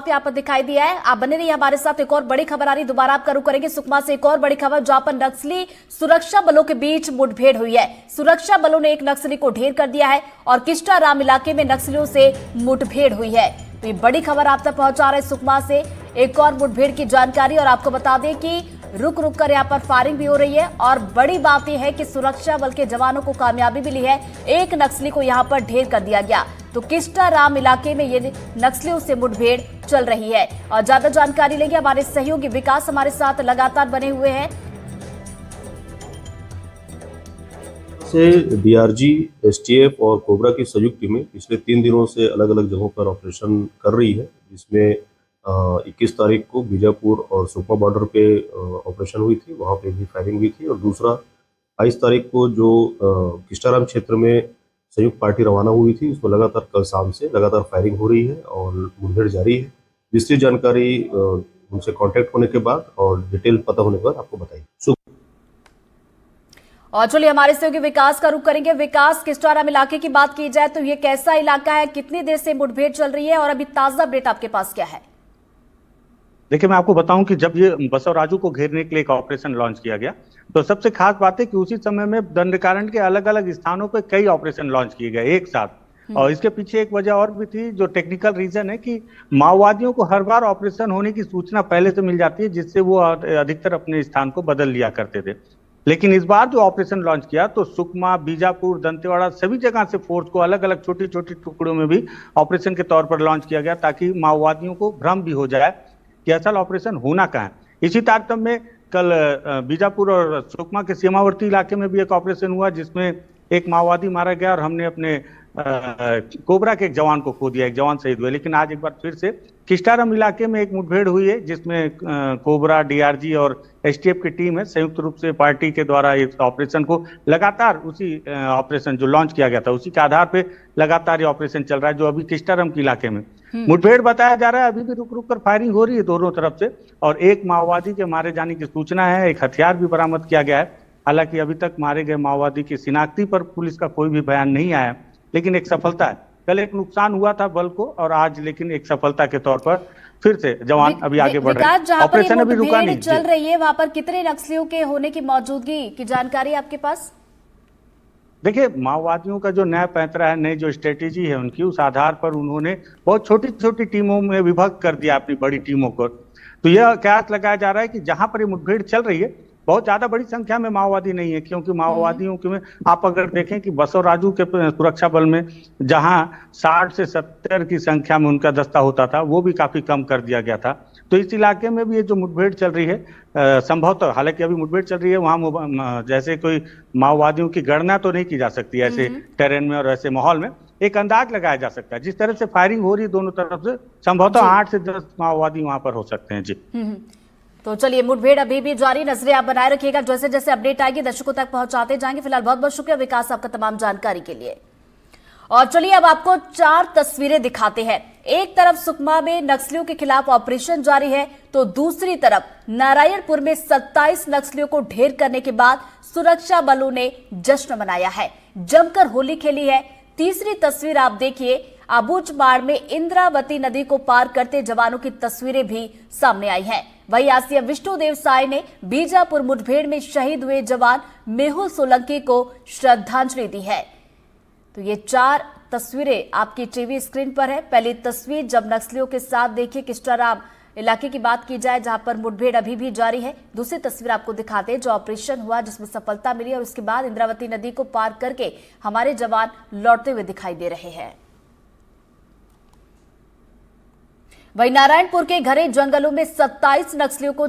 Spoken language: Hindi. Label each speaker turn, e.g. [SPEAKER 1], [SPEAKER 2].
[SPEAKER 1] यहाँ पर दिखाई दिया है। आप बने रहिए हमारे साथ। एक और बड़ी खबर आ रही, दोबारा आपका रुख करेंगे सुकमा से। एक और बड़ी खबर जहां पर नक्सली सुरक्षा बलों के बीच मुठभेड़ हुई है। सुरक्षा बलों ने एक नक्सली को ढेर कर दिया है और किस्टाराम इलाके में नक्सलियों से मुठभेड़ हुई है। तो ये बड़ी खबर आप तक पहुंचा रहे सुकमा से एक और मुठभेड़ की जानकारी। और आपको बता दें कि रुक रुक कर यहाँ पर फायरिंग भी हो रही है और बड़ी बात यह है कि सुरक्षा बल के जवानों को कामयाबी मिली है। एक नक्सली को यहाँ पर ढेर कर दिया गया। तो किस्टाराम इलाके में ये नक्सलियों से मुठभेड़ चल रही है और ज्यादा जानकारी लेंगे हमारे सहयोगी विकास हमारे साथ लगातार बने हुए हैं।
[SPEAKER 2] से डीआरजी, एसटीएफ और कोबरा की संयुक्त टीमें पिछले 3 दिनों से अलग अलग जगहों पर ऑपरेशन कर रही है, जिसमें 21 तारीख को बीजापुर और सुकमा बॉर्डर पे ऑपरेशन हुई थी, वहाँ पे भी फायरिंग हुई थी। और दूसरा 22 तारीख को जो किस्टाराम क्षेत्र में संयुक्त पार्टी रवाना हुई थी, उसमें लगातार कल शाम से लगातार फायरिंग हो रही है और मुठभेड़ जारी है। विस्तृत जानकारी उनसे कांटेक्ट होने के बाद और डिटेल पता होने के बाद आपको बताइए।
[SPEAKER 1] और चलिए हमारे सहयोगी विकास का रुख करेंगे। विकास, किस्टाराम इलाके की बात की जाए तो ये कैसा इलाका है, कितनी देर से मुठभेड़ चल रही है और अभी ताजा अपडेट आपके पास क्या है?
[SPEAKER 3] देखिए, मैं आपको बताऊं कि जब ये बसवराजू को घेरने के लिए एक ऑपरेशन लॉन्च किया गया तो सबसे खास बात है कि उसी समय में दंडकारण के अलग अलग स्थानों पर कई ऑपरेशन लॉन्च किए गए एक साथ। और इसके पीछे एक वजह और भी थी, जो टेक्निकल रीजन है कि माओवादियों को हर बार ऑपरेशन होने की सूचना पहले से मिल जाती है, जिससे वो अधिकतर अपने स्थान को बदल लिया करते थे। लेकिन इस बार जो ऑपरेशन लॉन्च किया तो सुकमा, बीजापुर, दंतेवाड़ा सभी जगह से फोर्स को अलग अलग छोटी छोटी टुकड़ों में भी ऑपरेशन के तौर पर लॉन्च किया गया, ताकि माओवादियों को भ्रम भी हो जाए कि असल ऑपरेशन होना कहाँ है। इसी तारतम्य में कल बीजापुर और सुकमा के सीमावर्ती इलाके में भी एक ऑपरेशन हुआ, जिसमें एक माओवादी मारा गया और हमने अपने कोबरा के एक जवान को खो दिया, एक जवान शहीद हुए। लेकिन आज एक बार फिर से किस्टाराम इलाके में एक मुठभेड़ हुई है, जिसमें कोबरा, डीआरजी और एसटीएफ की टीम है संयुक्त रूप से पार्टी के द्वारा इस ऑपरेशन को लगातार उसी ऑपरेशन जो लॉन्च किया गया था उसी के आधार पे लगातार ये ऑपरेशन चल रहा है, जो अभी किस्टाराम के इलाके में मुठभेड़ बताया जा रहा है। अभी भी रुक रुक कर फायरिंग हो रही है दोनों तरफ से और एक माओवादी के मारे जाने की सूचना है। एक हथियार भी बरामद किया गया है। हालांकि अभी तक मारे गए माओवादी की शिनाख्ती पर पुलिस का कोई भी बयान नहीं आया, लेकिन एक सफलता है। कल एक नुकसान हुआ था बल को और आज लेकिन एक सफलता के तौर पर फिर से जवान अभी आगे बढ़ रहे हैं।
[SPEAKER 1] ऑपरेशन अभी रुका नहीं चल रही है, वहां पर कितने नक्सलियों के होने की मौजूदगी की जानकारी आपके पास?
[SPEAKER 3] देखिए, माओवादियों का जो नया पैंतरा है, नई जो स्ट्रेटेजी है उनकी, उस आधार पर उन्होंने बहुत छोटी छोटी टीमों में विभक्त कर दिया अपनी बड़ी टीमों को। तो यह कयास लगाया जा रहा है कि जहां पर ये मुठभेड़ चल रही है बहुत ज्यादा बड़ी संख्या में माओवादी नहीं है, क्योंकि माओवादियों के में आप अगर देखें कि बसवराजू के सुरक्षा बल में जहां 60 से 70 की संख्या में उनका दस्ता होता था, वो भी काफी कम कर दिया गया था। तो इस इलाके में भी ये जो मुठभेड़ चल रही है संभवतः, हालांकि अभी मुठभेड़ चल रही है वहां जैसे कोई माओवादियों की गणना तो नहीं की जा सकती ऐसे टेरेन में और ऐसे माहौल में। एक अंदाज लगाया जा सकता है, जिस तरह से फायरिंग हो रही है दोनों तरफ से, संभवतः 8 से 10 माओवादी वहां पर हो सकते हैं। जी
[SPEAKER 1] तो चलिए, मुठभेड़ अभी भी जारी, नजरें आप बनाए रखिएगा, जैसे जैसे अपडेट आएगी दर्शकों तक पहुंचाते जाएंगे। फिलहाल बहुत बहुत शुक्रिया विकास आपका तमाम जानकारी के लिए। और चलिए अब आपको 4 तस्वीरें दिखाते हैं। एक तरफ सुकमा में नक्सलियों के खिलाफ ऑपरेशन जारी है, तो दूसरी तरफ नारायणपुर में 27 नक्सलियों को ढेर करने के बाद सुरक्षा बलों ने जश्न मनाया है, जमकर होली खेली है। तीसरी तस्वीर आप देखिए, अबूझमाड़ में इंद्रावती नदी को पार करते जवानों की तस्वीरें भी सामने आई हैं। वहीं आसिया विष्णुदेव साय ने बीजापुर मुठभेड़ में शहीद हुए जवान मेहुल सोलंकी को श्रद्धांजलि दी है। तो ये 4 तस्वीरें आपकी टीवी स्क्रीन पर है। पहली तस्वीर जब नक्सलियों के साथ देखिए किस्टाराम इलाके की बात की जाए, जहां पर मुठभेड़ अभी भी जारी है। दूसरी तस्वीर आपको दिखाते हैं जो ऑपरेशन हुआ, जिसमें सफलता मिली और उसके बाद इंद्रावती नदी को पार करके हमारे जवान लौटते हुए दिखाई दे रहे हैं। वहीं नारायणपुर के घने जंगलों में 27 नक्सलियों को